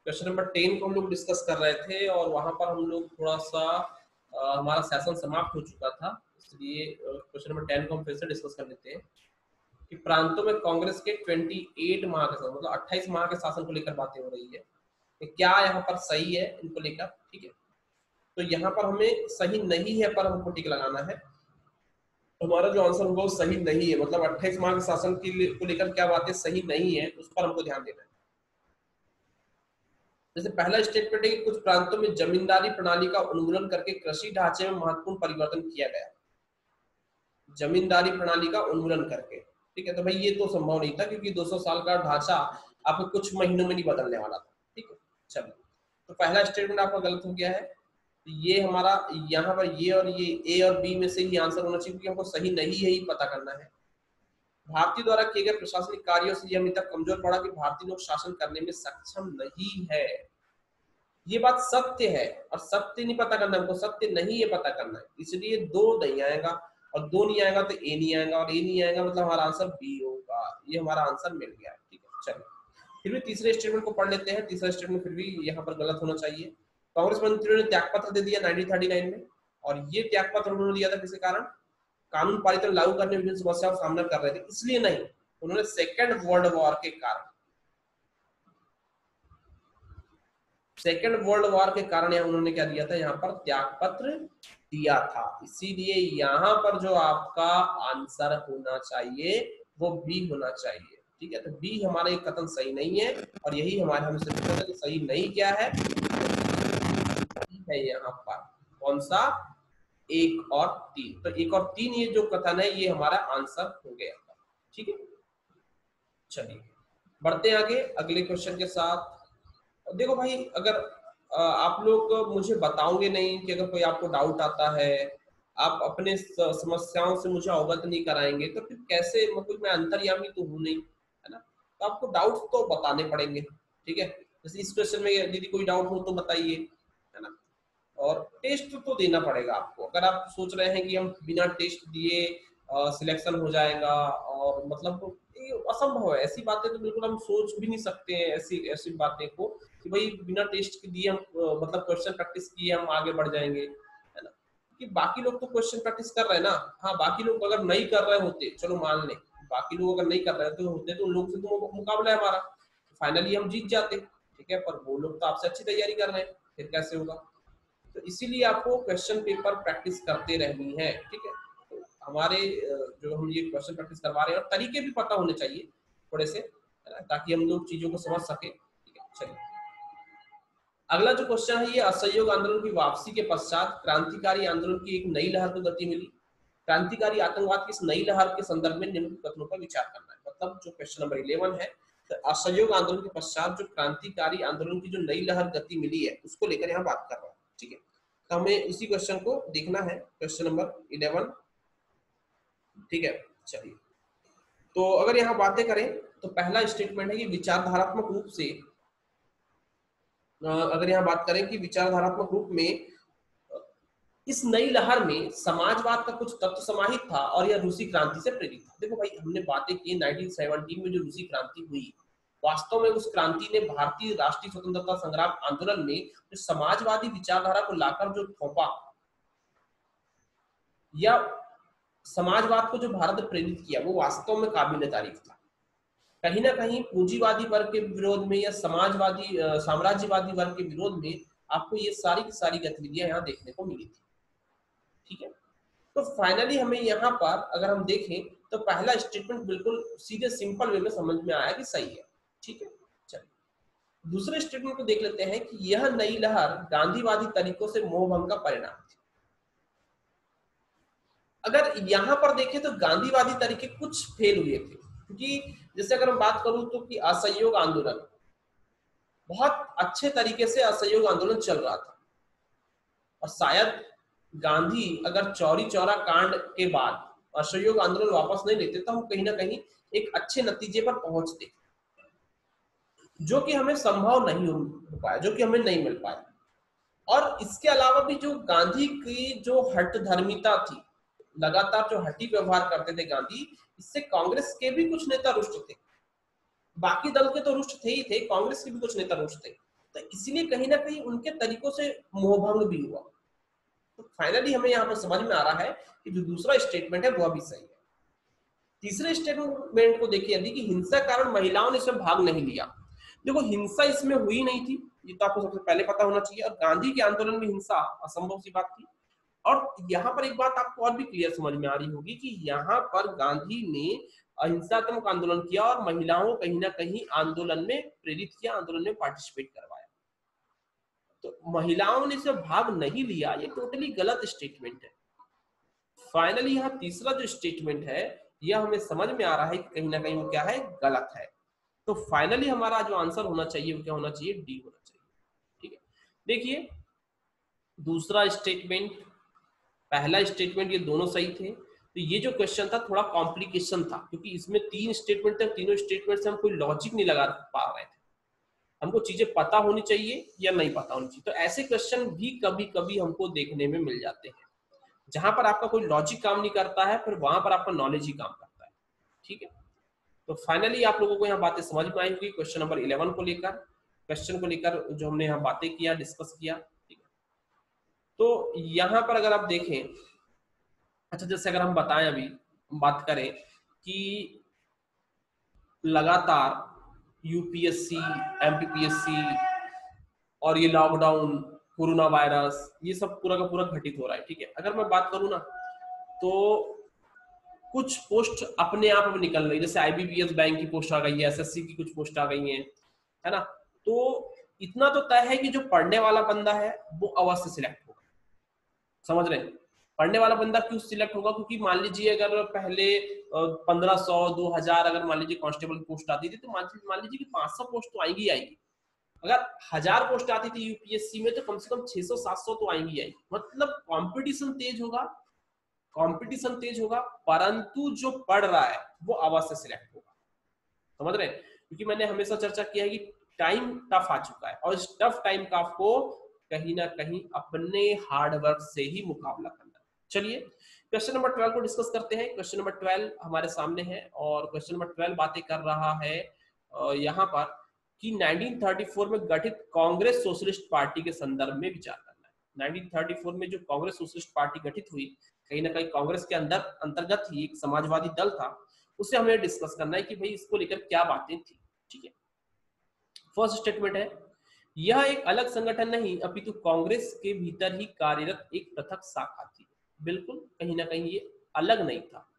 Question number 10 को हम लोग डिस्कस कर रहे थे और वहां पर हम लोग थोड़ा सा हमारा सेशन समाप्त हो चुका था, इसलिए क्वेश्चन नंबर 10 को हम फिर से डिस्कस कर लेते हैं कि प्रांतों में कांग्रेस के 28 माह के मतलब 28 माह के शासन को लेकर बातें हो रही है कि क्या यहाँ पर सही है इनको लेकर। ठीक है, तो यहाँ पर हमें सही नहीं है पर हमको टिक लगाना है। हमारा जो आंसर होगा वो सही नहीं है, मतलब 28 माह के शासन को लेकर क्या बातें सही नहीं है उस पर हमको ध्यान देना है। जैसे पहला स्टेटमेंट है कि कुछ प्रांतों में जमींदारी प्रणाली का उन्मूलन करके कृषि ढांचे में महत्वपूर्ण परिवर्तन किया गया। जमींदारी प्रणाली का उन्मूलन करके, ठीक है, तो भाई ये तो संभव नहीं था क्योंकि 200 साल का ढांचा आपको कुछ महीनों में नहीं बदलने वाला था। ठीक है, चलिए, तो पहला स्टेटमेंट आपका गलत हो गया है। तो ये हमारा यहाँ पर ये और ये ए और बी में से ही आंसर होना चाहिए क्योंकि हमको सही नहीं है ही पता करना है। भारतीय द्वारा किए गए प्रशासनिक कार्यों से यह अभी तक कमजोर पड़ा कि भारतीय लोग शासन करने में सक्षम नहीं है। ये बात सत्य है और सत्य नहीं पता करना हमको, सत्य नहीं है पता करना है, इसलिए दो नहीं आएगा और दो नहीं आएगा तो ए नहीं आएगा और ए नहीं आएगा मतलब हमारा आंसर बी होगा। ये हमारा आंसर मिल गया। ठीक है, चलिए फिर भी तीसरे स्टेटमेंट को पढ़ लेते हैं। तीसरा स्टेटमेंट फिर भी यहाँ पर गलत होना चाहिए। कांग्रेस मंत्रियों ने त्यागपत्र दे दिया 1939 में और ये त्यागपत्र उन्होंने दिया था किसी कारण, कानून पारित लागू करने में विभिन्न समस्याओं का सामना कर रहे थे, इसलिए नहीं, उन्होंने सेकेंड वर्ल्ड वॉर के कारण, सेकेंड वर्ल्ड वॉर के कारण यहाँ उन्होंने क्या दिया था, यहाँ पर त्यागपत्र दिया था। इसीलिए यहाँ पर जो आपका आंसर होना चाहिए वो बी होना चाहिए। ठीक है, तो बी हमारा एक कथन सही नहीं है और यही हमारे हमसे पूछा था कि सही नहीं क्या है, है यहाँ पर कौन सा, एक और तीन। तो एक और तीन ये जो कथन है ये हमारा आंसर हो गया। ठीक है, चलिए बढ़ते हैं आगे अगले क्वेश्चन के साथ। देखो भाई, अगर आप लोग मुझे बताओगे नहीं कि अगर कोई आपको डाउट आता है, आप अपने समस्याओं से मुझे अवगत नहीं कराएंगे तो फिर कैसे, मतलब मैं अंतर्यामी तो हूं नहीं, है ना, तो आपको डाउट तो बताने पड़ेंगे। ठीक है, जैसे इस क्वेश्चन में यदि कोई डाउट हो तो बताइए, है ना, और टेस्ट तो देना पड़ेगा आपको। अगर आप सोच रहे हैं कि हम बिना टेस्ट दिए सिलेक्शन हो जाएगा और मतलब ये असंभव है, ऐसी बातें तो बिल्कुल हम सोच भी नहीं सकते हैं, ऐसी ऐसी बातें को कि भाई बिना टेस्ट के दिए हम मतलब क्वेश्चन प्रैक्टिस किए हम आगे बढ़ जाएंगे, है ना, कि बाकी लोग तो क्वेश्चन प्रैक्टिस कर रहे हैं ना। हाँ, बाकी लोग अगर नहीं कर रहे होते, चलो मान लें बाकी लोग अगर नहीं कर रहे होते तो उन लोग से तो मुकाबला है हमारा, फाइनली हम जीत जाते। ठीक है, पर वो लोग तो आपसे अच्छी तैयारी कर रहे हैं, फिर कैसे होगा। तो इसीलिए आपको क्वेश्चन पेपर प्रैक्टिस करते रहनी है। ठीक है, तो हमारे जो हम ये क्वेश्चन प्रैक्टिस करवा रहे हैं और तरीके भी पता होने चाहिए थोड़े से, ताकि हम लोग चीजों को समझ सके। ठीक है, चलिए अगला जो क्वेश्चन है, ये असहयोग आंदोलन की वापसी के पश्चात क्रांतिकारी आंदोलन की एक नई लहर को गति मिली। क्रांतिकारी आतंकवाद की इस नई लहर के संदर्भ में निम्न कथनों पर विचार करना है। मतलब जो क्वेश्चन नंबर 11 है, तो असहयोग आंदोलन के पश्चात जो क्रांतिकारी आंदोलन की जो नई लहर गति मिली है उसको लेकर यहाँ बात कर रहा हूँ। ठीक है, तो हमें इसी क्वेश्चन को देखना है, क्वेश्चन नंबर 11। ठीक है, चलिए तो अगर यहाँ बातें करें तो पहला स्टेटमेंट है कि विचारधारात्मक रूप से, अगर यहाँ बात करें कि विचारधारात्मक रूप में इस नई लहर में समाजवाद का कुछ तत्व समाहित था और यह रूसी क्रांति से प्रेरित था। देखो भाई, हमने बातें की 1917 में जो रूसी क्रांति हुई, वास्तव में उस क्रांति ने भारतीय राष्ट्रीय स्वतंत्रता संग्राम आंदोलन में जो समाजवादी विचारधारा को लाकर जो थोपा, या समाजवाद को जो भारत ने प्रेरित किया, वो वास्तव में काबिल तारीफ था। कहीं ना कहीं पूंजीवादी वर्ग के विरोध में या समाजवादी साम्राज्यवादी वर्ग के विरोध में आपको ये सारी की सारी गतिविधियां यहाँ देखने को मिली थी। ठीक है, तो फाइनली हमें यहाँ पर अगर हम देखें तो पहला स्टेटमेंट बिल्कुल सीधे सिंपल वे में समझ में आया कि सही है। ठीक है, चलिए दूसरे स्टेटमेंट को देख लेते हैं कि यह नई लहर गांधीवादी तरीकों से मोहभंग का परिणाम थी। अगर यहाँ पर देखें तो गांधीवादी तरीके कुछ फेल हुए थे, क्योंकि जैसे अगर मैं बात करूं तो कि असहयोग आंदोलन बहुत अच्छे तरीके से असहयोग आंदोलन चल रहा था और शायद गांधी अगर चौरी चौरा कांड के बाद असहयोग आंदोलन वापस नहीं लेते तो हम कहीं ना कहीं एक अच्छे नतीजे पर पहुंचते, जो कि हमें संभव नहीं हो पाया, जो कि हमें नहीं मिल पाया। और इसके अलावा भी जो गांधी की जो हठ धर्मिता थी, लगातार जो हठी व्यवहार करते थे गांधी, इससे कांग्रेस के भी कुछ नेता रुष्ट थे। बाकी दल के तो रुष्ट थे ही थे, कांग्रेस के भी कुछ नेता रुष्ट थे। तो इसलिए कहीं ना कहीं उनके तरीकों से मोहभंग भी हुआ। तो फाइनली हमें यहाँ पर समझ में आ रहा है कि जो दूसरा स्टेटमेंट है वह भी सही है। तीसरे स्टेटमेंट को देखिए यदि कि हिंसा के कारण महिलाओं ने इसमें भाग नहीं लिया। देखो हिंसा इसमें हुई नहीं थी, ये तो आपको सबसे पहले पता होना चाहिए, और गांधी के आंदोलन में हिंसा असंभव सी बात थी। और यहाँ पर एक बात आपको और भी क्लियर समझ में आ रही होगी कि यहाँ पर गांधी ने अहिंसात्मक आंदोलन किया और महिलाओं को कहीं ना कहीं आंदोलन में प्रेरित किया, आंदोलन में पार्टिसिपेट करवाया। तो महिलाओं ने इसमें भाग नहीं लिया, ये टोटली गलत स्टेटमेंट है। फाइनली यहाँ तीसरा जो स्टेटमेंट है यह हमें समझ में आ रहा है कि कहीं ना कहीं वो क्या है, गलत है। तो फाइनली हमारा जो आंसर होना चाहिए वो क्या होना चाहिए, डी होना चाहिए। ठीक है, देखिए दूसरा स्टेटमेंट, पहला स्टेटमेंट, ये दोनों सही थे। तो ये जो क्वेश्चन था थोड़ा कॉम्प्लिकेशन था, क्योंकि इसमें 3 स्टेटमेंट थे, तीनों स्टेटमेंट से हम कोई लॉजिक नहीं लगा पा रहे थे। हमको चीजें पता होनी चाहिए या नहीं पता होनी चाहिए। तो ऐसे क्वेश्चन भी कभी कभी हमको देखने में मिल जाते हैं जहां पर आपका कोई लॉजिक काम नहीं करता है, फिर वहां पर आपका नॉलेज ही काम करता है। ठीक है, तो फाइनली आप लोगों को यहाँ बातें समझ में आई होगी क्वेश्चन नंबर 11 को लेकर, क्वेश्चन को लेकर जो हमने यहाँ बातें किया, डिस्कस किया। ठीक है, तो यहाँ पर अगर आप देखें, अच्छा जैसे अगर हम बताएं, अभी बात करें कि लगातार यूपीएससी, एमपीपीएससी और ये लॉकडाउन, कोरोना वायरस, ये सब पूरा का पूरा घटित हो रहा है। ठीक है, अगर मैं बात करूं ना तो कुछ पोस्ट अपने आप अब निकल रही है, जैसे आईबीपीएस बैंक की पोस्ट आ गई है, एसएससी की कुछ पोस्ट आ गई है ना। तो इतना तो तय है कि जो पढ़ने वाला बंदा है वो अवश्य सिलेक्ट होगा। समझ रहे हैं, पढ़ने वाला बंदा क्यों सिलेक्ट होगा, क्योंकि मान लीजिए अगर पहले 1500 2000 अगर मान लीजिए कांस्टेबल की पोस्ट आती थी, तो मान लीजिए कि 500 पोस्ट तो आएंगी आएंगी। अगर 1000 पोस्ट आती थी यूपीएससी में तो कम से कम 600 700 तो आएंगी आएंगी। मतलब कंपटीशन तेज होगा, कंपटीशन तेज होगा, परंतु जो पढ़ रहा है वो अवश्य सिलेक्ट होगा। समझ रहे हैं, क्योंकि मैंने हमेशा चर्चा किया है कि टाइम टफ आ चुका है, और इस टफ टाइम का आपको कहीं ना कहीं अपने हार्डवर्क से ही मुकाबला करना है। चलिए क्वेश्चन नंबर 12 को डिस्कस करते हैं। क्वेश्चन नंबर 12 हमारे सामने है, और क्वेश्चन नंबर 12 बातें कर रहा है यहाँ पर कि 1934 में गठित कांग्रेस सोशलिस्ट पार्टी के संदर्भ में विचार करना है। 1934 में जो कांग्रेस सोशलिस्ट पार्टी गठित हुई, कहीं ना कहीं कांग्रेस के अंदर अंतर्गत ही एक समाजवादी दल था, उसे हमें डिस्कस करना है कि भाई इसको लेकर क्या बातें थी। ठीक है, फर्स्ट स्टेटमेंट है, यह एक अलग संगठन नहीं अपितु कांग्रेस के भीतर ही कार्यरत एक पृथक शाखा थी। बिल्कुल, कहीं ना कहीं ये अलग नहीं था।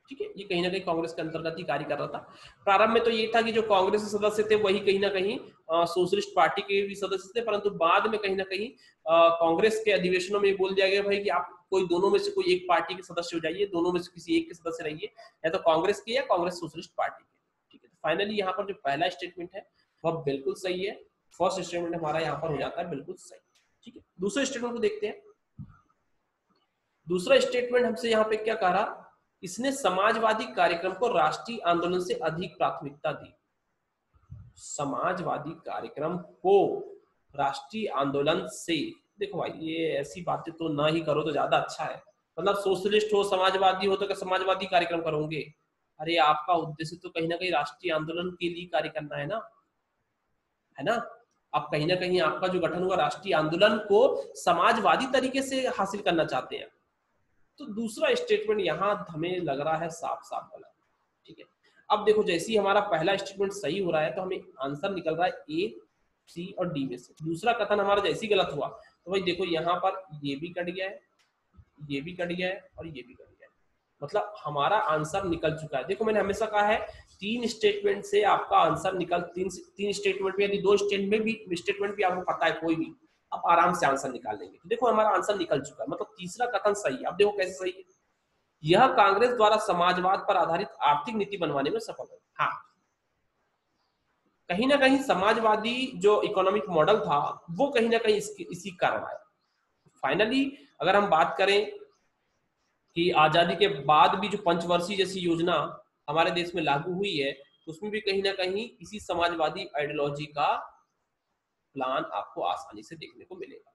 ठीक है, ये कहीं ना कहीं कांग्रेस के अंतर्गत ही कार्य कर रहा था। प्रारंभ में तो ये था कि जो कांग्रेस के सदस्य थे वही कहीं ना कहीं सोशलिस्ट पार्टी के भी सदस्य थे, परंतु बाद में कहीं ना कहीं कांग्रेस के अधिवेशनों में बोल दिया गया भाई कि आप कोई दोनों में से कोई एक पार्टी के सदस्य हो जाइए, दोनों में से किसी एक के सदस्य रहिए, या तो कांग्रेस के या कांग्रेस सोशलिस्ट पार्टी के। ठीक है, फाइनली यहाँ पर जो पहला स्टेटमेंट है वह बिल्कुल सही है। फर्स्ट स्टेटमेंट हमारा यहाँ पर हो जाता है बिल्कुल सही। ठीक है, दूसरे स्टेटमेंट को देखते हैं। दूसरा स्टेटमेंट हमसे यहाँ पे क्या कह रहा, इसने समाजवादी कार्यक्रम को राष्ट्रीय आंदोलन से अधिक प्राथमिकता दी। समाजवादी कार्यक्रम को राष्ट्रीय आंदोलन से, देखो भाई ये ऐसी बातें तो ना ही करो तो ज्यादा अच्छा है। मतलब सोशलिस्ट हो, समाजवादी हो, तो क्या समाजवादी कार्यक्रम करोगे? अरे आपका उद्देश्य तो कहीं ना कहीं राष्ट्रीय आंदोलन के लिए कार्य करना है ना। आप कहीं ना कहीं आपका जो गठन हुआ राष्ट्रीय आंदोलन को समाजवादी तरीके से हासिल करना चाहते हैं। तो दूसरा स्टेटमेंट यहाँ हमें लग रहा है साफ साफ गलत। ठीक है, अब देखो जैसे ही हमारा पहला स्टेटमेंट सही हो रहा है तो हमें आंसर निकल रहा है ए, सी और डी में से। दूसरा कथन हमारा जैसे ही गलत हुआ तो भाई देखो यहाँ पर ये भी कट गया है, ये भी कट गया है और ये भी कट गया है, मतलब हमारा आंसर निकल चुका है। देखो मैंने हमेशा कहा है 3 स्टेटमेंट से आपका आंसर निकल, तीन स्टेटमेंट में यदि 2 स्टेटमेंट भी आपको पता है कोई भी, आप आराम से आंसर निकाल लेंगे। तो देखो हमारा आंसर निकल चुका है, मतलब तीसरा कथन सही है। अब देखो कैसे सही है, यह कांग्रेस द्वारा समाजवाद पर आधारित आर्थिक नीति बनवाने में सफल है। हाँ, कहीं ना कहीं समाजवादी जो इकोनॉमिक मॉडल था वो कहीं ना कहीं इसी कारण आया। फाइनली अगर हम बात करें कि आजादी के बाद भी जो पंचवर्षीय जैसी योजना हमारे देश में लागू हुई है, तो उसमें भी कहीं ना कहीं इसी समाजवादी आइडियोलॉजी का प्लान आपको आसानी से देखने को मिलेगा।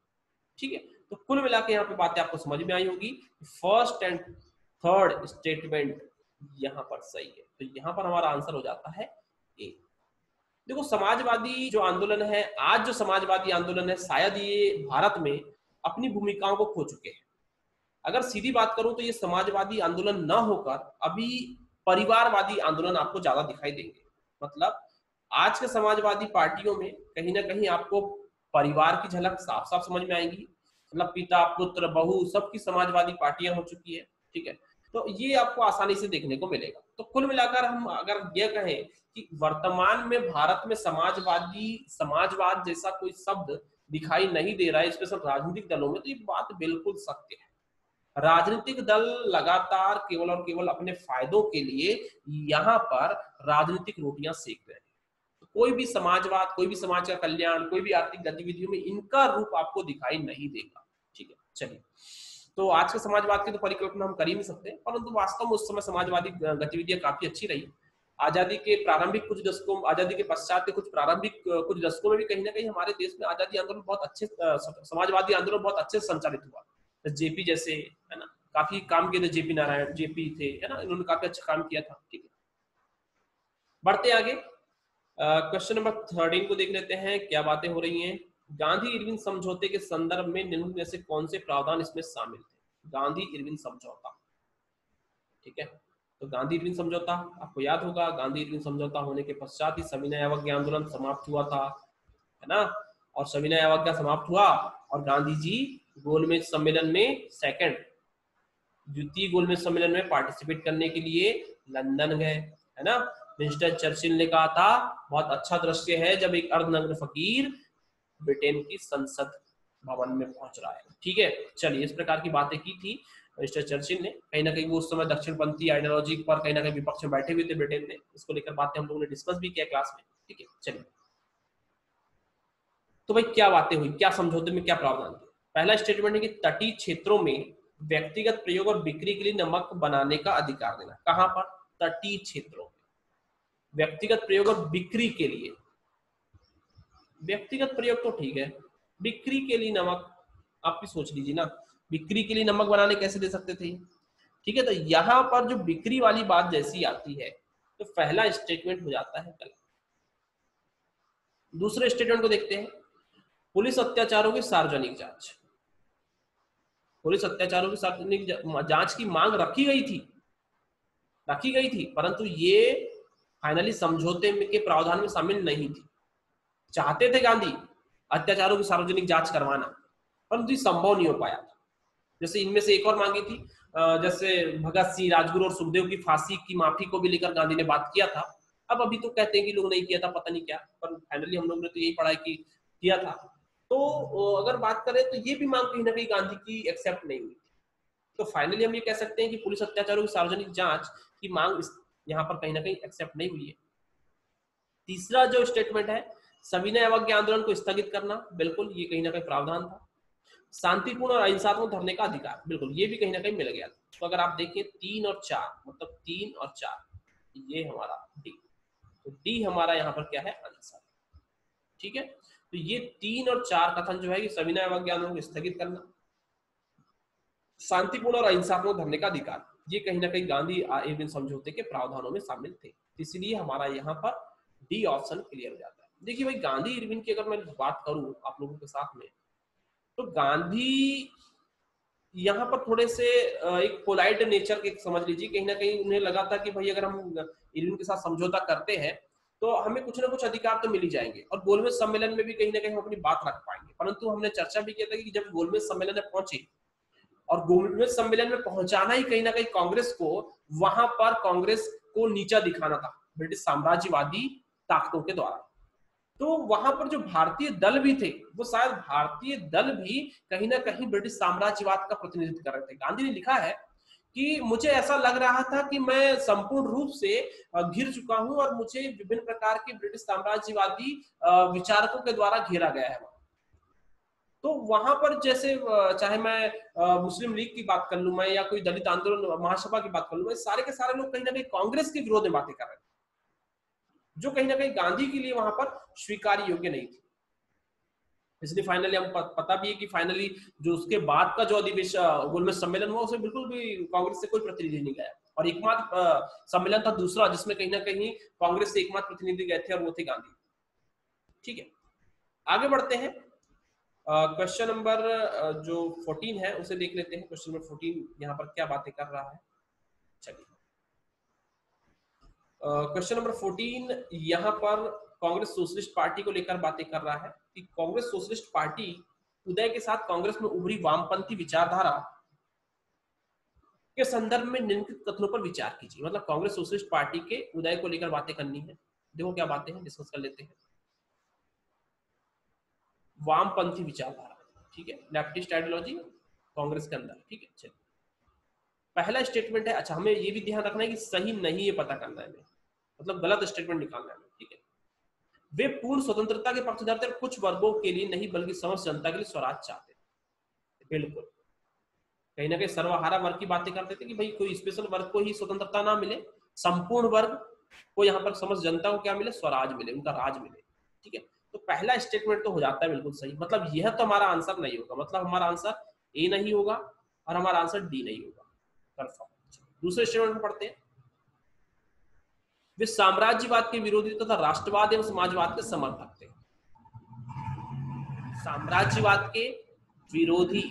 ठीक है, तो कुल मिला के यहाँ पे बातें आपको समझ में आई होगी। फर्स्ट एंड थर्ड स्टेटमेंट यहाँ पर सही है, तो यहाँ पर हमारा आंसर हो जाता है ए। देखो समाजवादी जो आंदोलन है, आज जो समाजवादी आंदोलन है, शायद ये भारत में अपनी भूमिकाओं को खो चुके हैं। अगर सीधी बात करूं तो ये समाजवादी आंदोलन ना होकर अभी परिवारवादी आंदोलन आपको ज्यादा दिखाई देंगे। मतलब आज के समाजवादी पार्टियों में कहीं ना कहीं आपको परिवार की झलक साफ साफ समझ में आएगी। मतलब पिता पुत्र बहू सबकी समाजवादी पार्टियां हो चुकी है, ठीक है। तो ये आपको आसानी से देखने को मिलेगा। तो कुल मिलाकर हम अगर ये कहें कि वर्तमान में भारत में समाजवाद जैसा कोई शब्द दिखाई नहीं दे रहा है, स्पेशल राजनीतिक दलों में, तो ये बात बिल्कुल सत्य है। राजनीतिक दल लगातार केवल और केवल अपने फायदों के लिए यहाँ पर राजनीतिक रोटियां सेक रहे हैं। तो कोई भी समाजवाद, कोई भी समाज का कल्याण, कोई भी आर्थिक गतिविधियों में इनका रूप आपको दिखाई नहीं देगा, ठीक है। चलिए, तो आज के समाजवाद की तो परिकल्पना हम कर ही नहीं सकते, परंतु वास्तव में उस समय समाजवादी गतिविधियां काफी अच्छी रही। आजादी के प्रारंभिक कुछ दशकों, आजादी के पश्चात के कुछ प्रारंभिक कुछ दशकों में भी कहीं ना कहीं हमारे देश में आजादी आंदोलन बहुत अच्छे, समाजवादी आंदोलन बहुत अच्छे से संचालित हुआ। जेपी जैसे, है ना, काफी काम किए थे, जेपी नारायण जेपी थे, है ना, इन्होंने काफी अच्छा काम किया था, ठीक है। बढ़ते आगे, क्वेश्चन नंबर 13 को देख लेते हैं, क्या बातें हो रही हैं। गांधी इरविन समझौते के संदर्भ में निम्न में से कौन से प्रावधान इसमें शामिल थे। गांधी इरविन समझौता, ठीक है। तो गांधी इरविन समझौता आपको याद होगा, गांधी इरविन समझौता होने के पश्चात ही सविनय अवज्ञा आंदोलन समाप्त हुआ था, है ना। और सविनय अवज्ञा समाप्त हुआ और गांधी जी गोलमेज सम्मेलन में द्वितीय गोलमेज सम्मेलन में पार्टिसिपेट करने के लिए लंदन गए, है ना। विंस्टन चर्चिल ने कहा था, बहुत अच्छा दृश्य है जब एक अर्धनग्न फकीर ब्रिटेन की संसद भवन में पहुंच रहा है, ठीक है। चलिए, इस प्रकार की बातें की थी मिस्टर चर्चिल ने। कहीं ना कहीं वो उस समय दक्षिणपंथी आइडियोलॉजी पर कहीं ना कहीं विपक्ष में बैठे हुए थे ब्रिटेन में, इसको लेकर बातें हम लोगों ने डिस्कस भी किया क्लास में, ठीक है। चलिए, तो भाई क्या बातें हुई, क्या समझौते में क्या प्रावधान थे। पहला स्टेटमेंट है कि तटीय क्षेत्रों में व्यक्तिगत प्रयोग और बिक्री के लिए नमक बनाने का अधिकार देना। कहां पर? तटीय क्षेत्रों में व्यक्तिगत प्रयोग और बिक्री के लिए। व्यक्तिगत प्रयोग तो ठीक है, बिक्री के लिए नमक, आप भी सोच लीजिए ना, बिक्री के लिए नमक बनाने कैसे दे सकते थे, ठीक है। तो यहां पर जो बिक्री वाली बात जैसी आती है तो पहला स्टेटमेंट हो जाता है गलत। दूसरे स्टेटमेंट को देखते हैं, पुलिस अत्याचारों की सार्वजनिक जांच। पुलिस अत्याचारों की सार्वजनिक जांच की मांग रखी गई थी, परंतु ये फाइनली समझौते के प्रावधान में शामिल नहीं थी। चाहते थे गांधी अत्याचारों की सार्वजनिक जांच करवाना, परंतु ये संभव नहीं हो पाया था। जैसे इनमें से एक और मांगी थी, जैसे भगत सिंह, राजगुरु और सुखदेव की फांसी की माफी को भी लेकर गांधी ने बात किया था। अब अभी तो कहते हैं कि लोग नहीं किया था, पता नहीं क्या, पर फाइनली हम लोग ने तो यही पढ़ा कि किया था। तो अगर बात करें तो ये भी मांग कहीं ना कहीं गांधी की एक्सेप्ट नहीं हुई। तो फाइनली हम ये कह सकते हैं कि पुलिस अत्याचारों की सार्वजनिक जांच की मांग यहाँ पर कहीं ना कहीं एक्सेप्ट नहीं हुई है। तीसरा जो स्टेटमेंट है, सविनय अवज्ञा आंदोलन को स्थगित करना, बिल्कुल ये कहीं ना कहीं प्रावधान था। शांतिपूर्ण और अहिंसात्मक धरने का अधिकार, बिल्कुल ये भी कहीं ना कहीं मिल गया। तो अगर आप देखिए 3 और 4, मतलब 3 और 4, ये हमारा डी, तो डी हमारा यहाँ पर क्या है, आंसर, ठीक है। तो ये 3 और 4 कथन जो है कि सविनय अवज्ञा आंदोलन को स्थगित करना, शांतिपूर्ण और अहिंसात्मक धरने का अधिकार, ये कहीं ना कहीं गांधी इरविन समझौते के प्रावधानों में शामिल थे। इसलिए हमारा यहाँ पर डी ऑप्शन क्लियर हो जाता है। देखिए भाई, गांधी इरविन की अगर मैं बात करूं आप लोगों के साथ में, तो गांधी यहाँ पर थोड़े से एक पोलाइट नेचर के, समझ लीजिए, कहीं ना कहीं उन्हें लगा था कि भाई अगर हम इरविन के साथ समझौता करते हैं तो हमें कुछ ना कुछ अधिकार तो मिल ही जाएंगे और गोलमेज सम्मेलन में भी कहीं ना कहीं हम अपनी बात रख पाएंगे। परंतु हमने चर्चा भी किया था कि जब गोलमेज सम्मेलन में पहुंचे, और गोलमेज सम्मेलन में पहुंचाना ही कहीं ना कहीं कांग्रेस को, वहां पर कांग्रेस को नीचा दिखाना था ब्रिटिश साम्राज्यवादी ताकतों के द्वारा। तो वहां पर जो भारतीय दल भी थे, वो शायद भारतीय दल भी कहीं ना कहीं ब्रिटिश साम्राज्यवाद का प्रतिनिधित्व कर रहे थे। गांधी ने लिखा है कि मुझे ऐसा लग रहा था कि मैं संपूर्ण रूप से घिर चुका हूं और मुझे विभिन्न प्रकार के ब्रिटिश साम्राज्यवादी विचारकों के द्वारा घेरा गया है। तो वहां पर जैसे चाहे मैं मुस्लिम लीग की बात कर लूं, मैं या कोई दलित आंदोलन महासभा की बात कर लूं, सारे के सारे लोग कहीं ना कहीं कांग्रेस के विरोध में बातें कर रहे थे, जो कहीं ना कहीं गांधी के लिए वहां पर स्वीकार योग्य नहीं थी। इसलिए फाइनली हम पता भी है कि फाइनली जो उसके बाद का जो अधिवेशन गोलमेज सम्मेलन हुआ, उसमें बिल्कुल भी कांग्रेस से कोई प्रतिनिधि नहीं गया, और एकमात्र सम्मेलन था दूसरा जिसमें कहीं ना कहीं कांग्रेस से एकमात्र प्रतिनिधि गए थे, और वो थे गांधी। ठीक है, आगे बढ़ते हैं। क्वेश्चन नंबर जो 14 है उसे देख लेते हैं। क्वेश्चन नंबर 14 यहाँ पर क्या बातें कर रहा है, चलिए। क्वेश्चन नंबर 14 यहाँ पर कांग्रेस सोशलिस्ट पार्टी को लेकर बातें कर रहा है कि कांग्रेस सोशलिस्ट पार्टी उदय के साथ कांग्रेस में उभरी वामपंथी विचारधारा के संदर्भ में निम्नलिखित कथनों पर विचार कीजिए। मतलब कांग्रेस सोशलिस्ट पार्टी के उदय को लेकर बातें करनी है। देखो क्या बातें हैं, डिस्कस कर लेते हैं। वामपंथी विचारधारा, ठीक है, लेफ्टिस्ट आइडियोलॉजी कांग्रेस के अंदर, ठीक है। चलिए, पहला स्टेटमेंट है, अच्छा हमें ये भी ध्यान रखना है कि सही नहीं ये पता करना है, मतलब गलत स्टेटमेंट निकालना है, ठीक है। वे पूर्ण स्वतंत्रता के पक्षधर थे, कुछ वर्गों के लिए नहीं बल्कि समस्त जनता के लिए स्वराज चाहते थे। बिल्कुल, कहीं ना कहीं सर्वहारा वर्ग की बातें करते थे कि भाई कोई स्पेशल वर्ग को ही स्वतंत्रता ना मिले, संपूर्ण वर्ग को यहाँ पर समस्त जनता को क्या मिले, स्वराज मिले, उनका राज मिले, ठीक है। तो पहला स्टेटमेंट तो हो जाता है बिल्कुल सही, मतलब यह तो हमारा आंसर नहीं होगा, मतलब हमारा आंसर ए नहीं होगा और हमारा आंसर डी नहीं होगा, कंफर्म। दूसरे स्टेटमेंट में पढ़ते हैं। वे साम्राज्यवाद के विरोधी तथा राष्ट्रवाद एवं समाजवाद के समर्थक थे। साम्राज्यवाद के विरोधी,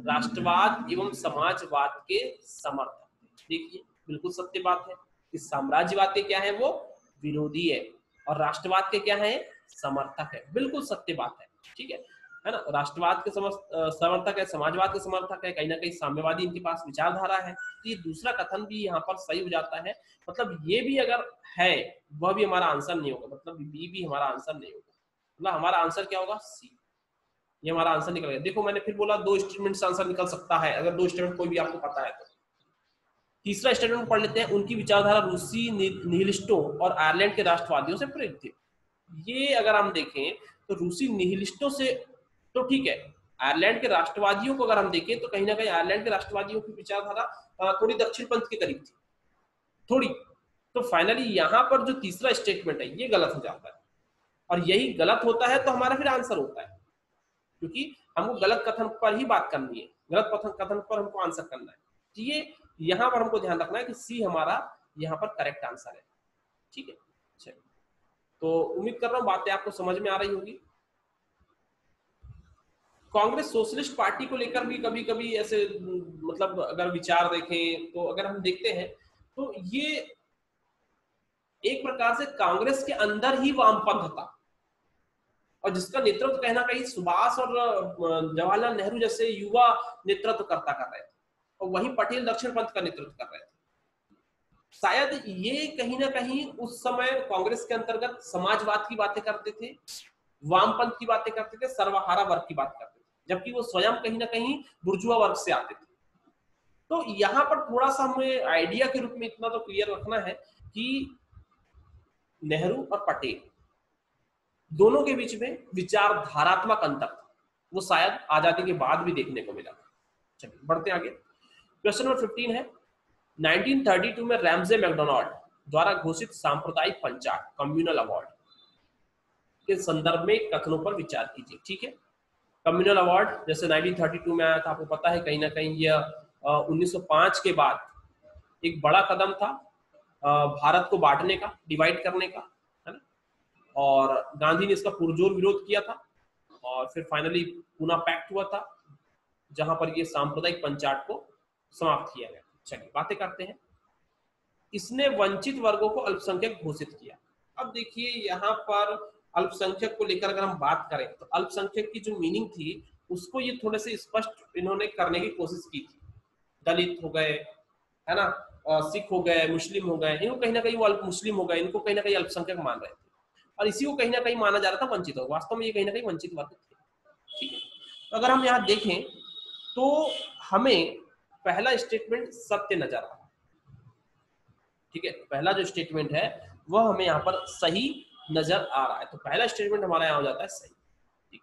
राष्ट्रवाद एवं समाजवाद के समर्थक। देखिए बिल्कुल सत्य बात है कि साम्राज्यवाद के क्या है, वो विरोधी है, और राष्ट्रवाद के क्या है, समर्थक है। बिल्कुल सत्य बात है, ठीक है ना। राष्ट्रवाद के समर्थक है, समाजवाद के समर्थक है, कहीं ना कहीं साम्यवादी इनके पास विचारधारा है। तो ये दूसरा कथन भी यहाँ पर सही हो जाता है, मतलब ये भी अगर है वह भी हमारा आंसर नहीं होगा, मतलब बी भी हमारा आंसर नहीं होगा, मतलब हमारा आंसर क्या होगा, सी। ये हमारा आंसर निकल गया। देखो मैंने फिर बोला दो स्टेटमेंट से आंसर निकल सकता है, अगर दो स्टेटमेंट कोई भी आपको पता है तो। तीसरा स्टेटमेंट पढ़ लेते हैं। उनकी विचारधारा रूसी निहिलिस्टों और आयरलैंड के राष्ट्रवादियों से प्रेरित थी। ये अगर हम देखें तो रूसी निहिलिस्टों से तो ठीक है, आयरलैंड के राष्ट्रवादियों को अगर हम देखें तो कहीं ना कहीं आयरलैंड के राष्ट्रवादियों की विचारधारा थोड़ी दक्षिण पंथ के करीब थी, थोड़ी। तो फाइनली यहाँ पर जो तीसरा स्टेटमेंट है ये गलत हो जाता है, और यही गलत होता है तो हमारा फिर आंसर होता है, क्योंकि हमको गलत कथन पर ही बात करनी है, गलत कथन पर हमको आंसर करना है। तो ये यहाँ पर हमको ध्यान रखना है कि सी हमारा यहाँ पर करेक्ट आंसर है, ठीक है। चलिए, तो उम्मीद कर रहा हूँ बातें आपको समझ में आ रही होगी। कांग्रेस सोशलिस्ट पार्टी को लेकर भी कभी कभी ऐसे मतलब अगर विचार देखें तो अगर हम देखते हैं तो ये एक प्रकार से कांग्रेस के अंदर ही वामपंथ था, और जिसका नेतृत्व कहीं ना कहीं सुभाष और जवाहरलाल नेहरू जैसे युवा नेतृत्व करता कर रहे थे, और वही पटेल दक्षिण पंथ का नेतृत्व कर रहे थे। शायद ये कहीं ना कहीं उस समय कांग्रेस के अंतर्गत समाजवाद की बातें करते थे, वामपंथ की बातें करते थे, सर्वहारा वर्ग की बात करते थे, जबकि वो स्वयं कहीं ना कहीं बुर्जुआ वर्ग से आते थे। तो यहाँ पर थोड़ा सा हमें आइडिया के रूप में इतना तो क्लियर रखना है कि नेहरू और पटेल दोनों के बीच में विचारधारात्मक अंतर था, वो शायद आजादी के बाद भी देखने को मिला। चलिए बढ़ते आगे। क्वेश्चन नंबर 15 है। 1932 में रैमजे मैकडोनाल्ड द्वारा घोषित सांप्रदायिक पंचांग कम्युनल अवार्ड के संदर्भ में कथनों पर विचार कीजिए, ठीक है। कम्युनल अवार्ड जैसे 1932 में आया था, आपको पता है कहीं ना कहीं यह 1905 के बाद एक बड़ा कदम था भारत को बांटने का, डिवाइड करने का, है ना। और गांधी ने इसका पुरजोर विरोध किया था, और फिर फाइनली पूना पैक्ट हुआ था जहां पर ये सांप्रदायिक पंचायत को समाप्त किया गया। चलिए बातें करते हैं। इसने वंचित वर्गों को अल्पसंख्यक घोषित किया। अब देखिए यहाँ पर अल्पसंख्यक को लेकर अगर हम बात करें तो अल्पसंख्यक की जो मीनिंग थी उसको ये थोड़े से स्पष्ट इन्होंने करने की कोशिश की थी। दलित हो गए, है ना, सिख हो गए, मुस्लिम हो गए, इनको कहीं ना कहीं वो अल्प मुस्लिम हो गए, इनको कहीं ना कहीं अल्पसंख्यक मान रहे थे, और इसी को कहीं ना कहीं माना जा रहा था वंचित वर्ग। वास्तव में ये कहीं ना कहीं वंचित वर्ग थे, ठीक है। तो अगर हम यहाँ देखें तो हमें पहला स्टेटमेंट सत्य नजर आ रहा है, ठीक है। पहला जो स्टेटमेंट है वह हमें यहाँ पर सही नजर आ रहा है, तो पहला स्टेटमेंट हमारा यहाँ हो जाता है सही, ठीक।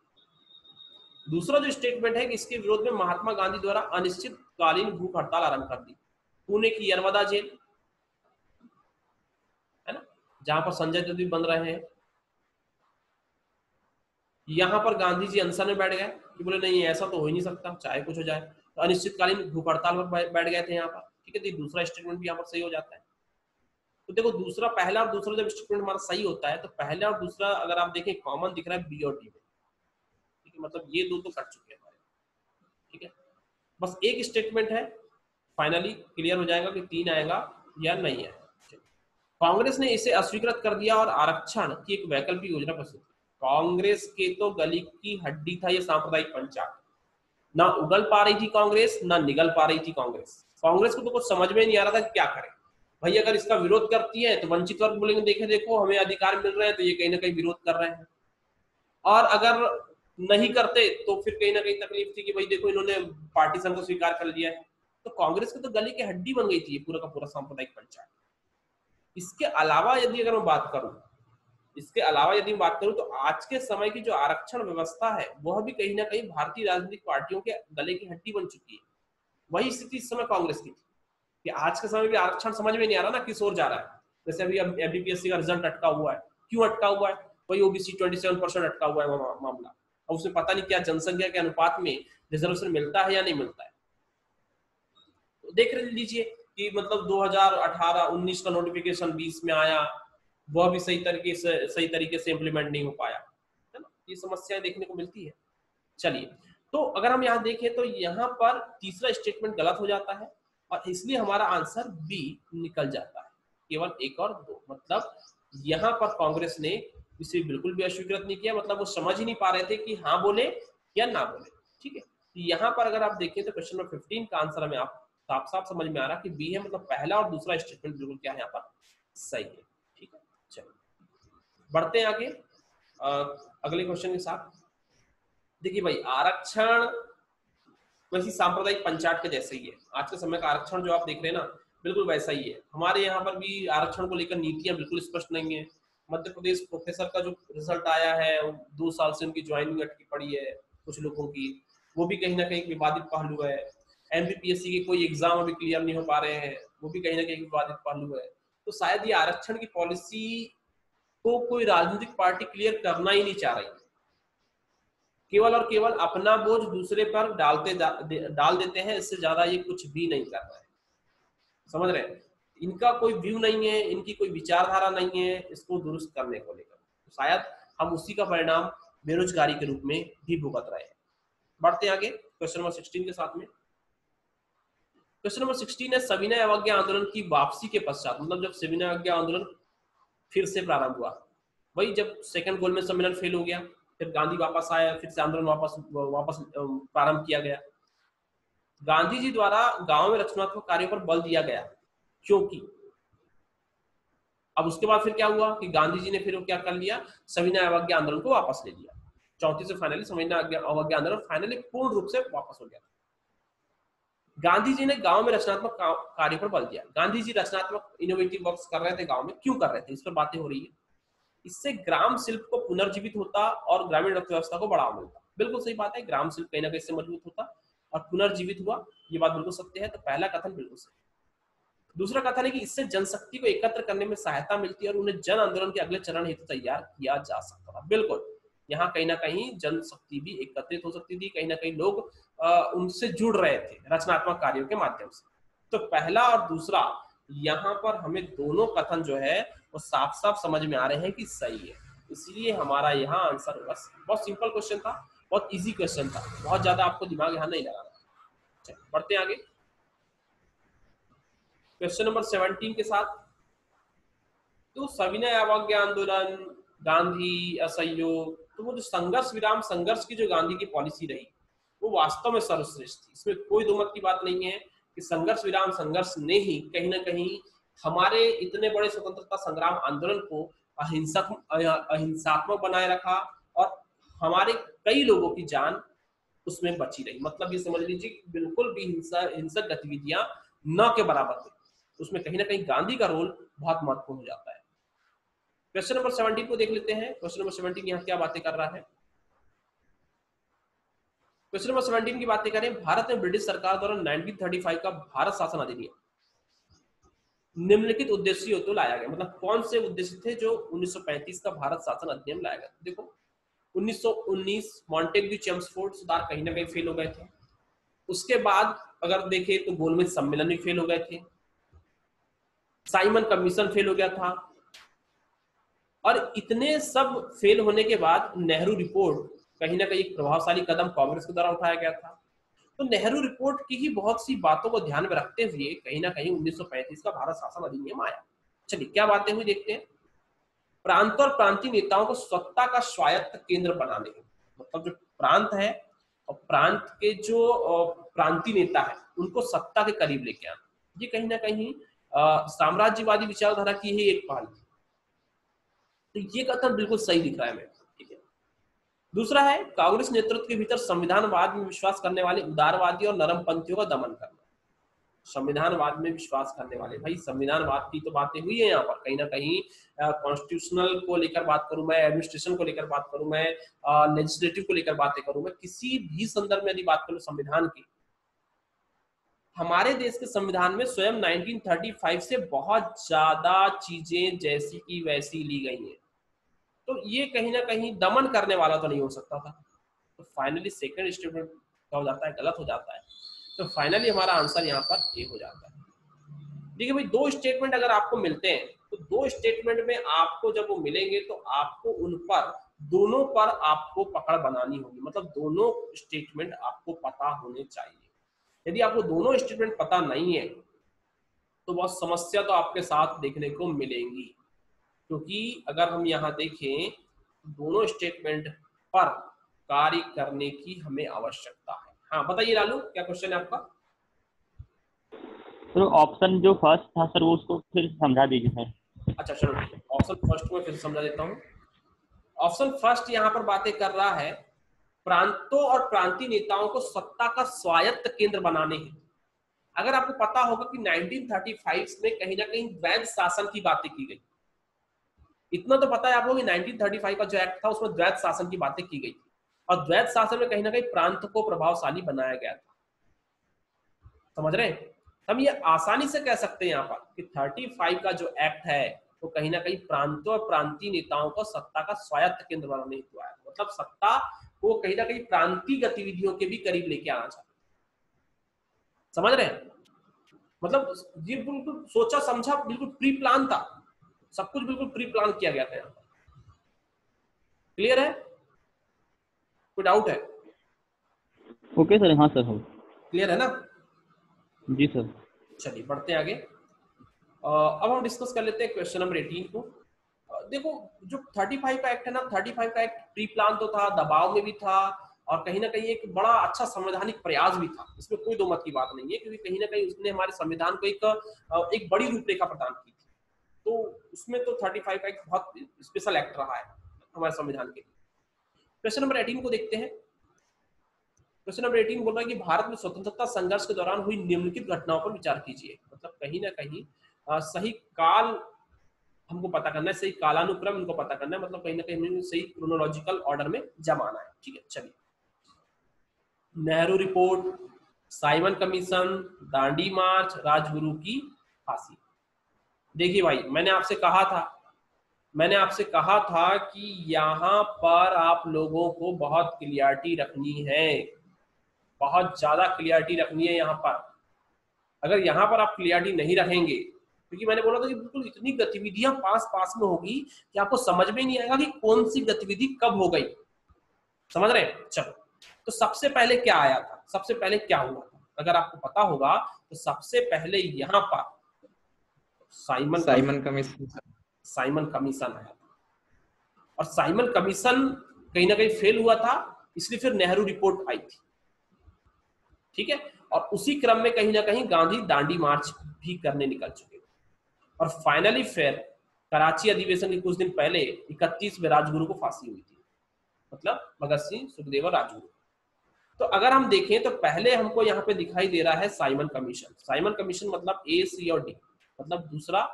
दूसरा जो स्टेटमेंट है कि इसके विरोध में महात्मा गांधी द्वारा अनिश्चितकालीन भूख हड़ताल आरंभ कर दी, पुणे की यरवदा जेल, है ना, जहां पर संजय दत्त भी बन रहे हैं। यहाँ पर गांधी जी अनशन में बैठ गए कि बोले नहीं ऐसा तो हो ही नहीं सकता, चाहे कुछ हो जाए, तो अनिश्चितकालीन भूख हड़ताल पर बैठ गए थे यहाँ पर, ठीक है। तो दूसरा स्टेटमेंट भी यहाँ पर सही हो जाता है। तो देखो दूसरा, पहला और दूसरा जब स्टेटमेंट हमारा सही होता है तो पहला और दूसरा अगर आप देखें कॉमन दिख रहा है बी और डी में, ठीक है, मतलब ये दो तो कट चुके हैं हमारे, ठीक है। बस एक स्टेटमेंट है, फाइनली क्लियर हो जाएगा कि 3 आएगा या नहीं आएगा। कांग्रेस ने इसे अस्वीकृत कर दिया और आरक्षण की एक वैकल्पिक योजना प्रस्तुत की। कांग्रेस के तो गली की हड्डी था ये सांप्रदायिक पंचायत, ना उगल पा रही थी कांग्रेस, ना निगल पा रही थी कांग्रेस। कांग्रेस को तो कुछ समझ में नहीं आ रहा था कि क्या करे भाई। अगर इसका विरोध करती है तो वंचित वर्ग बोलेंगे देखे देखो हमें अधिकार मिल रहे हैं, तो ये कहीं ना कहीं विरोध कर रहे हैं। और अगर नहीं करते तो फिर कहीं ना कहीं तकलीफ थी कि भाई देखो इन्होंने पार्टीशन को स्वीकार कर लिया है। तो कांग्रेस की तो गली की हड्डी बन गई थी पूरा का पूरा सांप्रदायिक पंचायत। इसके अलावा यदि अगर मैं बात करूं, इसके अलावा यदि मैं बात करूं तो आज के समय की जो आरक्षण व्यवस्था है वह भी कहीं ना कहीं भारतीय राजनीतिक पार्टियों के गले की हड्डी बन चुकी है। वही स्थिति इस समय कांग्रेस की थी कि आज के समय भी आरक्षण समझ में नहीं आ रहा ना किस ओर जा रहा है। जैसे अभी एमपीपीएससी का रिजल्ट अटका हुआ है, क्यों अटका हुआ है? वही ओबीसी 27% अटका हुआ है मामला, और उसमें पता नहीं क्या जनसंख्या के अनुपात में रिजर्वेशन मिलता है या नहीं मिलता है। तो देख लीजिए कि मतलब 2018-19 का नोटिफिकेशन 20 में आया, वह भी सही तरीके से इम्प्लीमेंट नहीं हो पाया, है ना। ये समस्याएं देखने को मिलती है। चलिए, तो अगर हम यहाँ देखें तो यहाँ पर तीसरा स्टेटमेंट गलत हो जाता है और इसलिए हमारा आंसर बी निकल जाता है, केवल 1 और 2। मतलब यहाँ पर कांग्रेस ने इसे बिल्कुल भी अस्वीकृत नहीं किया, मतलब वो समझ ही नहीं पा रहे थे कि हाँ बोले या ना बोले, ठीक है। तो यहाँ पर अगर आप देखें तो क्वेश्चन नंबर 15 का आंसर हमें आप साफ साफ समझ में आ रहा है कि बी है, मतलब पहला और दूसरा स्टेटमेंट बिल्कुल क्या है यहाँ पर सही है, ठीक है। चलिए बढ़ते हैं आगे अगले क्वेश्चन के साथ। देखिए भाई, आरक्षण वैसी सांप्रदायिक पंचायत के जैसे ही है। आज के समय का आरक्षण जो आप देख रहे हैं ना, बिल्कुल वैसा ही है। हमारे यहाँ पर भी आरक्षण को लेकर नीतियां बिल्कुल स्पष्ट नहीं है। मध्य प्रदेश प्रोफेसर का जो रिजल्ट आया है, 2 साल से उनकी ज्वाइनिंग अटकी पड़ी है कुछ लोगों की, वो भी कहीं ना कहीं विवादित पहलू है। एमपीपीएससी के कोई एग्जाम अभी क्लियर नहीं हो पा रहे हैं, वो भी कहीं ना कहीं विवादित पहलू है। तो शायद ये आरक्षण की पॉलिसी को कोई राजनीतिक पार्टी क्लियर करना ही नहीं चाह रही, केवल और केवल अपना बोझ दूसरे पर डाल देते हैं। इससे ज्यादा ये कुछ भी नहीं कर रहे हैं, समझ रहे हैं। इनका कोई व्यू नहीं है, इनकी कोई विचारधारा नहीं है इसको दुरुस्त करने को लेकर। तो शायद हम उसी का परिणाम बेरोजगारी के रूप में भी भुगत रहे हैं। बढ़ते आगे क्वेश्चन नंबर 16 के साथ में। क्वेश्चन नंबर 16 है, सविनय अवज्ञा आंदोलन की वापसी के पश्चात, मतलब जब सविनय अवज्ञा आंदोलन फिर से प्रारंभ हुआ, वही जब सेकंड गोलमेज सम्मेलन फेल हो गया, फिर गांधी वापस आया, फिर से आंदोलन वापस प्रारंभ किया गया। गांधी जी द्वारा गांव में रचनात्मक कार्यों पर बल दिया गया, क्योंकि अब उसके बाद फिर क्या हुआ कि गांधी जी ने फिर क्या कर लिया, सविनय अवज्ञा आंदोलन को वापस ले लिया। 34 से फाइनली सविनय अवज्ञा आंदोलन फाइनली पूर्ण रूप से वापस हो गया। गांधी जी ने गांव में रचनात्मक कार्य पर बल दिया। गांधी जी रचनात्मक इनोवेटिव वर्क्स कर रहे थे गांव में, क्यों कर रहे थे इस पर बातें हो रही है। इससे ग्राम शिल्प को पुनर्जीवित होता और ग्रामीण अर्थव्यवस्था को बढ़ावा मिलता। बिल्कुल सही बात है, ग्राम शिल्प कहीं ना कहीं से मजबूत होता और पुनर्जीवित हुआ, ये बात बिल्कुल सत्य है। तो पहला कथन बिल्कुल सही। दूसरा कथन है कि इससे जनशक्ति को एकत्र करने में सहायता मिलती है और उन्हें जन आंदोलन के अगले चरण हेतु तैयार किया जा सकता था। बिल्कुल, यहाँ कहीं ना कहीं जनशक्ति भी एकत्रित हो सकती थी, कहीं ना कहीं लोग उनसे जुड़ रहे थे रचनात्मक कार्यों के माध्यम से। तो पहला और दूसरा यहाँ पर हमें दोनों कथन जो है वो साफ साफ समझ में आ रहे हैं कि सही है, इसलिए हमारा यहाँ आंसर होगा। बहुत सिंपल क्वेश्चन था, बहुत इजी क्वेश्चन था, बहुत ज्यादा आपको दिमाग यहाँ नहीं लगाना। बढ़ते हैं आगे क्वेश्चन नंबर 17 के साथ। तो सविनय अवज्ञा आंदोलन, गांधी असहयोग, तो वो जो संघर्ष की जो गांधी की पॉलिसी रही वो वास्तव में सर्वश्रेष्ठ थी। इसमें कोई दो मत की बात नहीं है कि संघर्ष ने ही कहीं ना कहीं हमारे इतने बड़े स्वतंत्रता संग्राम आंदोलन को अहिंसात्मक बनाए रखा और हमारे कई लोगों की जान उसमें बची रही। मतलब ये समझ लीजिए बिल्कुल भी हिंसक गतिविधियां न के बराबर थी, उसमें कहीं ना कहीं गांधी का रोल बहुत महत्वपूर्ण हो जाता है। क्वेश्चन नंबर 17 को देख लेते हैं। क्वेश्चन नंबर 17 यहाँ क्या बातें कर रहा है। क्वेश्चन नंबर 17 की बातें करें, भारत में ब्रिटिश सरकार द्वारा 1935 का भारत शासन अधिनियम निम्नलिखित उद्देश्यों तो लाया गया। मतलब कौन से उद्देश्य थे जो 1935 का भारत शासन अधिनियम लाया गया। देखो 1919 मॉन्टेग्यू चेम्सफोर्ड सुधार कहीं ना कहीं फेल हो गए थे। उसके बाद अगर देखें तो गोलमेज सम्मेलन भी फेल हो गए थे। साइमन कमीशन फेल हो गया था, और इतने सब फेल होने के बाद नेहरू रिपोर्ट कहीं ना कहीं एक प्रभावशाली कदम कांग्रेस के द्वारा उठाया गया था। तो नेहरू रिपोर्ट की ही बहुत सी बातों को ध्यान में रखते हुए कहीं ना कहीं 1935 का भारत शासन अधिनियम आया। चलिए क्या बातें हुई देखते हैं। प्रांत और प्रांतीय नेताओं को सत्ता का स्वायत्त केंद्र बनाने, मतलब जो प्रांत है और प्रांत के जो प्रांतीय नेता है उनको सत्ता के करीब लेके आना, ये कहीं ना कहीं साम्राज्यवादी विचारधारा की ही एक पहल थी। तो ये कथन बिल्कुल सही दिख रहा है मेरे, ठीक है। दूसरा है कांग्रेस नेतृत्व के भीतर संविधानवाद में विश्वास करने वाले उदारवादी और नरमपंथियों का दमन करना। संविधानवाद में विश्वास करने वाले, भाई संविधानवाद की तो बातें हुई है यहाँ पर कहीं ना कहीं, कॉन्स्टिट्यूशनल को लेकर बात करूं मैं, एडमिनिस्ट्रेशन को लेकर बात करूं मैं, लेजिस्लेटिव को लेकर बातें करूं मैं, किसी भी संदर्भ में यदि बात करूं संविधान की, हमारे देश के संविधान में स्वयं 1935 से बहुत ज्यादा चीजें जैसी की वैसी ली गई हैं। तो ये कहीं ना कहीं दमन करने वाला तो नहीं हो सकता था। तो फाइनली सेकंड स्टेटमेंट क्या हो जाता है, गलत हो जाता है। तो फाइनली हमारा आंसर यहाँ पर ए हो जाता है। देखिए भाई, दो स्टेटमेंट अगर आपको मिलते हैं तो दो स्टेटमेंट में आपको जब वो मिलेंगे तो आपको उन पर दोनों पर आपको पकड़ बनानी होगी, मतलब दोनों स्टेटमेंट आपको पता होने चाहिए। यदि आपको दोनों स्टेटमेंट पता नहीं है तो बहुत समस्या तो आपके साथ देखने को मिलेंगी, क्योंकि अगर हम यहाँ देखें दोनों स्टेटमेंट पर कार्य करने की हमें आवश्यकता है। हाँ बताइए लालू, क्या क्वेश्चन है आपका? सर ऑप्शन जो फर्स्ट था सर वो उसको फिर समझा दीजिए सर। अच्छा चलो ठीक है, ऑप्शन फर्स्ट को फिर समझा देता हूँ। ऑप्शन फर्स्ट यहाँ पर बातें कर रहा है प्रांतों और प्रांतीय नेताओं को सत्ता का स्वायत्त केंद्र बनाने हैं। अगर आपको पता होगा कि 1935 में कहीं ना कहीं द्वैध शासन की बातें की गई, इतना तो पता है आपको कि 1935 का जो एक्ट था उसमें द्वैध शासन की बातें की गई थी, और द्वैध शासन में कहीं ना कहीं प्रांत को प्रभावशाली बनाया गया था। समझ रहे हैं? हम ये आसानी से कह सकते हैं यहाँ पर कि 35 का जो एक्ट है वो कहीं ना कहीं प्रांतों और प्रांतीय नेताओं को सत्ता का स्वायत्त केंद्र बनाने हेतु आया, मतलब सत्ता को कहीं ना कहीं प्रांतीय गतिविधियों के भी करीब लेके आना चाहता। समझ रहे हैं? मतलब ये बिल्कुल सोचा समझा, बिल्कुल प्री प्लान था, सब कुछ बिल्कुल प्री प्लान किया गया था यहाँ पर। क्लियर है? कोई डाउट है? ओके सर, हाँ सर हो। क्लियर है ना? जी सर। चलिए बढ़ते हैं आगे। अब हम डिस्कस कर लेते हैं क्वेश्चन नंबर 18 को। देखो जो 35 का एक्ट है ना, 35 का एक्ट प्री प्लान तो था, दबाव में भी था, और कहीं ना कहीं एक बड़ा अच्छा संवैधानिक प्रयास भी था, इसमें कोई दो मत की बात नहीं है, क्योंकि कहीं ना कहीं उसने हमारे संविधान को एक बड़ी रूपरेखा प्रदान की थी। तो उसमें तो 35 का एक्ट बहुत स्पेशल एक्ट रहा है हमारे संविधान के लिए। क्वेश्चन नंबर 18 को देखते हैं। क्वेश्चन नंबर 18 बोल रहा है कि भारत में स्वतंत्रता संघर्ष के दौरान हुई निम्नलिखित घटनाओं पर विचार कीजिए। मतलब कहीं ना कहीं सही काल हमको पता करना है, सही कालानुक्रम इनको पता करना है, मतलब कहीं ना कहीं सही क्रोनोलॉजिकल ऑर्डर में जमाना है। ठीक है, चलिए। Nehru report, Simon commission, Dandi march, Rajguru की फांसी। देखिए भाई, मैंने आपसे कहा था कि यहाँ पर आप लोगों को बहुत क्लियरिटी रखनी है, बहुत ज्यादा क्लियरिटी रखनी है यहाँ पर। अगर यहाँ पर आप क्लियरिटी नहीं रखेंगे, क्योंकि मैंने बोला था कि बिल्कुल इतनी गतिविधियां पास पास में होगी कि आपको समझ में नहीं आएगा कि कौन सी गतिविधि कब हो गई। समझ रहे हैं? चलो, तो सबसे पहले क्या आया था, सबसे पहले क्या हुआ था, अगर आपको पता होगा तो सबसे पहले यहाँ पर साइमन कमीशन आया था, और साइमन कमीशन कहीं ना कहीं फेल हुआ था, इसलिए फिर नेहरू रिपोर्ट आई थी। ठीक है, और उसी क्रम में कहीं ना कहीं गांधी दांडी मार्च भी करने निकल चुके थे, और फाइनली फिर कराची अधिवेशन के कुछ दिन पहले 31 में राजगुरु को फांसी हुई थी, मतलब भगत सिंह, सुखदेव और राजगुरु। तो अगर हम देखें तो पहले हमको यहाँ पे दिखाई दे रहा है साइमन कमीशन। साइमन कमीशन मतलब ए, सी और डी, मतलब दूसरा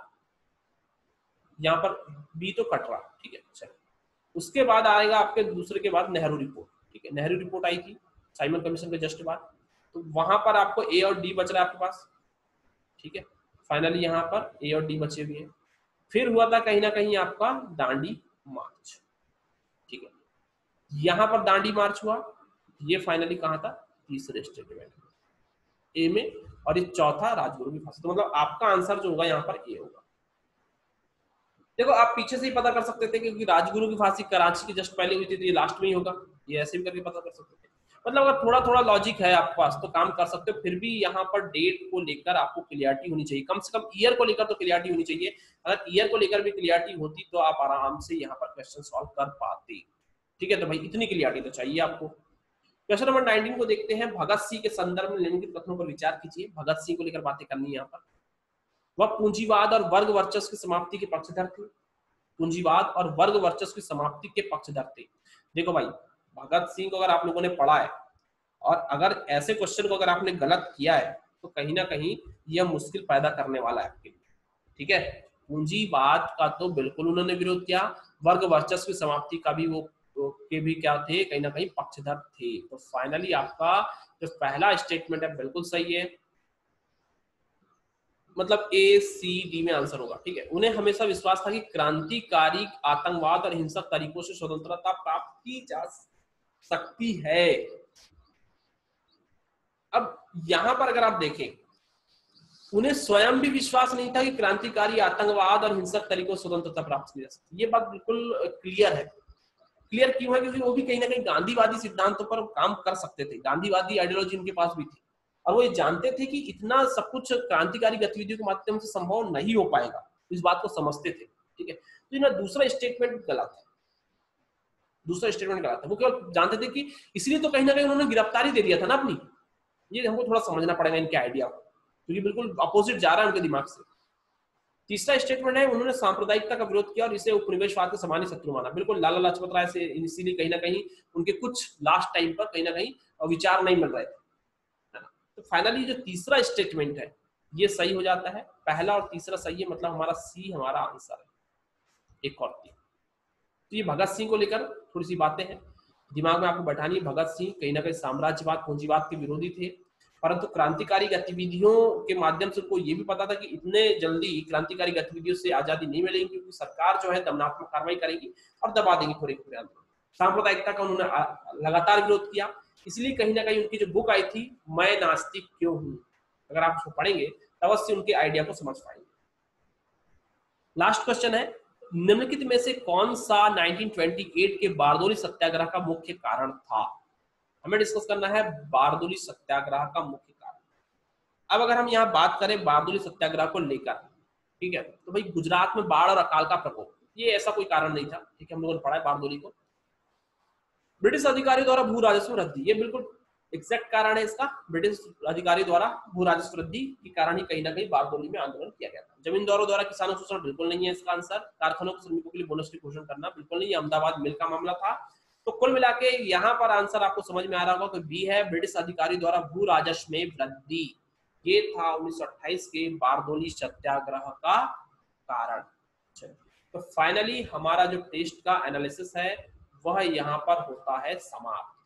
यहाँ पर बी तो कट रहा। ठीक है, चलिए। उसके बाद आएगा आपके दूसरे के बाद नेहरू रिपोर्ट। ठीक है, नेहरू रिपोर्ट आई थी साइमन कमीशन के जस्ट बाद, तो वहां पर आपको ए और डी बच रहा है आपके पास। ठीक है, फाइनली यहाँ पर ए और डी बचे हुए हैं। फिर हुआ था कहीं ना कहीं आपका दांडी मार्च। ठीक है, यहाँ पर दांडी मार्च हुआ, ये फाइनली कहाँ था, तीसरे स्टेटमेंट ए में, और ये चौथा राजगुरु की फांसी। तो मतलब आपका आंसर जो होगा यहाँ पर ए होगा। देखो आप पीछे से ही पता कर सकते थे क्योंकि राजगुरु की फांसी कराची के जस्ट पहले हुई थी, तो ये लास्ट में ही होगा, ये ऐसे भी करके पता कर सकते थे। मतलब अगर थोड़ा थोड़ा लॉजिक है आपके पास तो काम कर सकते हो। फिर भी यहाँ पर डेट को लेकर आपको क्लियरिटी होनी चाहिए, कम से कम ईयर को लेकर तो क्लियरिटी होनी चाहिए। अगर ईयर को लेकर भी क्लियरिटी होती तो आप आराम से यहाँ पर क्वेश्चन सॉल्व कर पाते। ठीक है, तो भाई इतनी क्लियरिटी तो चाहिए आपको। क्वेश्चन नंबर 19 को देखते हैं। भगत सिंह के संदर्भ में निम्नलिखित कथनों पर विचार कीजिए। भगत सिंह को लेकर बातें करनी है यहाँ पर। वह पूंजीवाद और वर्ग वर्चस्व की समाप्ति के पक्षधर थे। पूंजीवाद और वर्ग वर्चस्व की समाप्ति के पक्षधर थे। देखो भाई, भगत सिंह को अगर आप लोगों ने पढ़ा है और अगर ऐसे क्वेश्चन को अगर आपने गलत किया है तो कहीं ना कहीं यह मुश्किल पैदा करने वाला है आपके लिए। ठीक है, पूंजीवाद का तो बिल्कुल उन्होंने विरोध किया, वर्ग वर्चस्व की समाप्ति का भी वो के भी क्या थे, कहीं ना कहीं पक्षधर थे। तो फाइनली आपका जो पहला स्टेटमेंट है बिल्कुल सही है, मतलब ए सी डी में आंसर होगा। ठीक है, उन्हें हमेशा विश्वास था कि क्रांतिकारी आतंकवाद और हिंसक तरीकों से स्वतंत्रता प्राप्त की जा सकती है। अब यहां पर अगर आप देखें, उन्हें स्वयं भी विश्वास नहीं था कि क्रांतिकारी आतंकवाद और हिंसक तरीकों से स्वतंत्रता प्राप्त की जा सकती है। ये बात बिल्कुल क्लियर है। क्लियर क्यों है? क्योंकि वो भी कहीं ना कहीं गांधीवादी सिद्धांतों पर काम कर सकते थे, गांधीवादी आइडियोलॉजी उनके पास भी थी, और वो ये जानते थे कि इतना सब कुछ क्रांतिकारी गतिविधियों के माध्यम से संभव नहीं हो पाएगा, इस बात को समझते थे। ठीक है, तो इनका दूसरा स्टेटमेंट गलत है, दूसरा स्टेटमेंट गलत है। वो केवल जानते थे कि इसलिए तो कहीं ना कहीं उन्होंने गिरफ्तारी दे दिया था ना अपनी। ये हमको थोड़ा समझना पड़ेगा इनके आइडिया को, क्योंकि बिल्कुल अपोजिट जा रहा है उनके दिमाग से। तीसरा स्टेटमेंट है, उन्होंने सांप्रदायिकता का विरोध किया और इसे उपनिवेशवाद के सामान्य शत्रु माना। बिल्कुल लाला लाजपत राय से इसीलिए कहीं ना कहीं उनके कुछ लास्ट टाइम पर कहीं ना कहीं विचार नहीं मिल रहे थे, है ना। तो फाइनली जो तीसरा स्टेटमेंट है ये सही हो जाता है। पहला और तीसरा सही है, मतलब हमारा सी हमारा आंसर है, एक और तीन। तो ये भगत सिंह को लेकर थोड़ी सी बातें हैं, दिमाग में आपको बैठानी है। भगत सिंह कहीं ना कहीं साम्राज्यवाद पूंजीवाद के विरोधी थे, परंतु क्रांतिकारी गतिविधियों के माध्यम से उनको ये भी पता था कि इतने जल्दी क्रांतिकारी गतिविधियों से आजादी नहीं मिलेगी, क्योंकि सरकार जो है दमनात्मक कार्रवाई करेगी और दबा देगी पूरे पूरे आंदोलन। सांप्रदायिकता का उन्होंने लगातार विरोध किया, इसलिए कहीं ना कहीं उनकी जो बुक आई थी मैं नास्तिक क्यों हूं, अगर आप उसको पढ़ेंगे तब अवश्य उनके आइडिया को समझ पाएंगे। लास्ट क्वेश्चन है, निम्नलिखित में से कौन सा 1928 के बारदोली सत्याग्रह का मुख्य कारण था? हमें डिस्कस करना है बारदोली सत्याग्रह का मुख्य कारण। अब अगर हम यहाँ बात करें बारदोली सत्याग्रह को लेकर, ठीक है, तो भाई गुजरात में बाढ़ और अकाल का प्रकोप, ये ऐसा कोई कारण नहीं था। ठीक है, हम लोगों ने पढ़ा है बारदोली को। ब्रिटिश अधिकारियों द्वारा भू राजस्व वृद्धि, ये बिल्कुल एग्जैक्ट कारण है इसका। ब्रिटिश अधिकारी द्वारा भू राजस्व वृद्धि के कारण ही कहीं ना कहीं बारदोली में आंदोलन किया गया था। जमींदारों द्वारा किसानों शोषण, बिल्कुल नहीं है इसका आंसर। कारखानों के श्रमिकों के लिए बोनस की घोषणा करना, बिल्कुल नहीं। अहमदाबाद मिल का मामला था। तो कुल मिला के यहाँ पर आंसर आपको समझ में आ रहा होगा कि बी है, ब्रिटिश अधिकारी द्वारा भू राजस्व में वृद्धि। ये था 1928 के बारदोली सत्याग्रह का कारण। तो फाइनली हमारा जो टेस्ट का एनालिसिस है वह यहाँ पर होता है समाप्त।